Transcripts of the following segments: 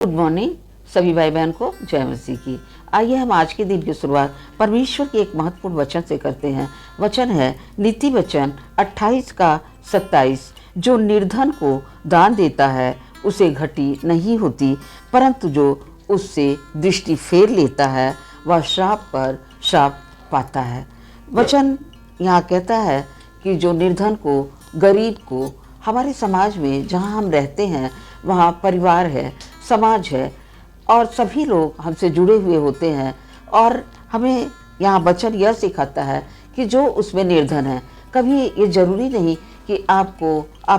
Good morning सभी भाई बहन को जय मसीह की। आइए हम आज के दिन की शुरुआत परमेश्वर के एक महत्वपूर्ण वचन से करते हैं। वचन है नीति वचन 28 का 27। जो निर्धन को दान देता है उसे घटी नहीं होती, परंतु जो उससे दृष्टि फेर लेता है वह श्राप पर श्राप पाता है। वचन यहाँ कहता है कि जो निर्धन को, गरीब को, हमारे समाज में जहाँ हम रहते हैं वहाँ परिवार है, समाज है और सभी लोग हमसे जुड़े हुए होते हैं, और हमें यहाँ वचन यह सिखाता है कि जो उसमें निर्धन है, कभी ये ज़रूरी नहीं कि आप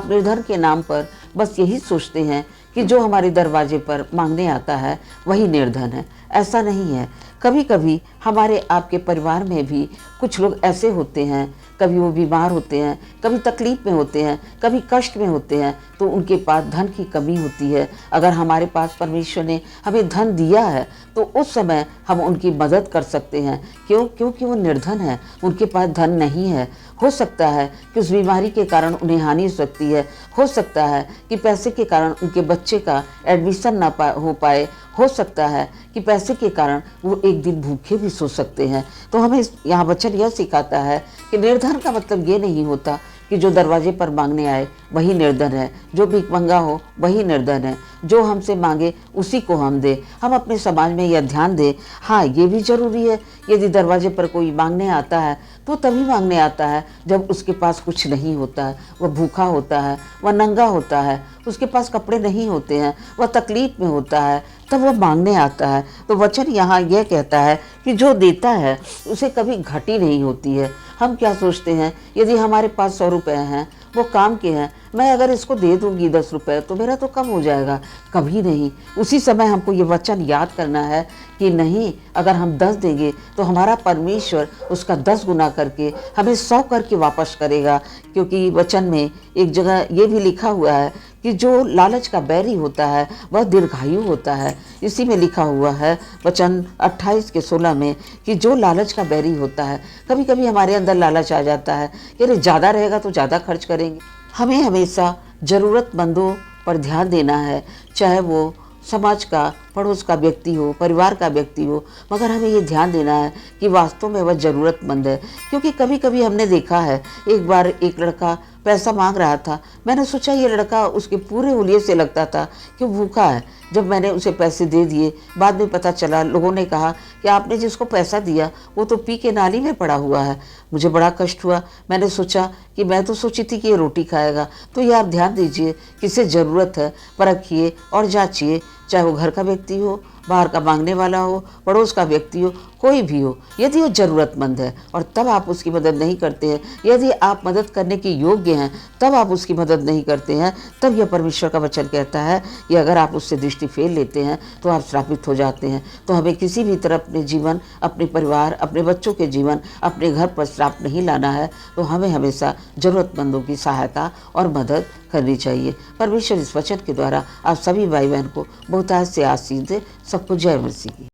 निर्धन के नाम पर बस यही सोचते हैं कि जो हमारे दरवाजे पर मांगने आता है वही निर्धन है। ऐसा नहीं है। कभी कभी हमारे आपके परिवार में भी कुछ लोग ऐसे होते हैं, कभी वो बीमार होते हैं, कभी तकलीफ़ में होते हैं, कभी कष्ट में होते हैं, तो उनके पास धन की कमी होती है। अगर हमारे पास परमेश्वर ने हमें धन दिया है तो उस समय हम उनकी मदद कर सकते हैं। क्योंकि वो निर्धन है, उनके पास धन नहीं है। हो सकता है कि उस बीमारी के कारण उन्हें हानि हो सकती है, हो सकता है कि पैसे के कारण उनके बच्चे का एडमिशन हो पाए, हो सकता है कि पैसे के कारण वो एक दिन भूखे भी सो सकते हैं। तो हमें यहाँ वचन यह सिखाता है कि निर्धन का मतलब ये नहीं होता कि जो दरवाजे पर मांगने आए वही निर्धन है, जो भिखमंगा हो वही निर्धन है, जो हमसे मांगे उसी को हम दें। हम अपने समाज में यह ध्यान दें। हाँ, ये भी ज़रूरी है, यदि दरवाजे पर कोई मांगने आता है तो तभी मांगने आता है जब उसके पास कुछ नहीं होता है, वह भूखा होता है, वह नंगा होता है, उसके पास कपड़े नहीं होते हैं, वह तकलीफ़ में होता है, तब वह मांगने आता है। तो वचन यहाँ यह कहता है कि जो देता है उसे कभी घटी नहीं होती है। हम क्या सोचते हैं, यदि हमारे पास 100 रुपये हैं, वो काम के हैं, मैं अगर इसको दे दूंगी 10 रुपये तो मेरा तो कम हो जाएगा। कभी नहीं। उसी समय हमको ये वचन याद करना है कि नहीं, अगर हम 10 देंगे तो हमारा परमेश्वर उसका 10 गुना करके हमें 100 करके वापस करेगा। क्योंकि वचन में एक जगह ये भी लिखा हुआ है कि जो लालच का बैरी होता है वह दीर्घायु होता है। इसी में लिखा हुआ है वचन 28 के 16 में कि जो लालच का बैरी होता है, कभी कभी हमारे अंदर लालच आ जाता है कि अरे ज़्यादा रहेगा तो ज़्यादा खर्च करेंगे। हमें हमेशा ज़रूरतमंदों पर ध्यान देना है, चाहे वो समाज का, पड़ोस का व्यक्ति हो, परिवार का व्यक्ति हो, मगर हमें ये ध्यान देना है कि वास्तव में वह ज़रूरतमंद है। क्योंकि कभी कभी हमने देखा है, एक बार एक लड़का पैसा मांग रहा था, मैंने सोचा ये लड़का उसके पूरे हुलिये से लगता था कि भूखा है। जब मैंने उसे पैसे दे दिए, बाद में पता चला, लोगों ने कहा कि आपने जिसको पैसा दिया वो तो पी के नाली में पड़ा हुआ है। मुझे बड़ा कष्ट हुआ। मैंने सोचा कि मैं तो सोची थी कि ये रोटी खाएगा। तो ये आप ध्यान दीजिए, किसे ज़रूरत है परखिए और जांचिए, चाहे वो घर का व्यक्ति हो, बाहर का मांगने वाला हो, पड़ोस का व्यक्ति हो, कोई भी हो। यदि वो ज़रूरतमंद है और तब आप उसकी मदद नहीं करते हैं, यदि आप मदद करने के योग्य हैं तब आप उसकी मदद नहीं करते हैं, तब यह परमेश्वर का वचन कहता है कि अगर आप उससे दृष्टि फेर लेते हैं तो आप श्रापित हो जाते हैं। तो हमें किसी भी तरह अपने जीवन, अपने परिवार, अपने बच्चों के जीवन, अपने घर पर श्राप नहीं लाना है। तो हमें हमेशा ज़रूरतमंदों की सहायता और मदद करनी चाहिए। परमेश्वर इस वचन के द्वारा आप सभी भाई बहन को बहुतायत से आशीष दे। सबको जय मसीह की।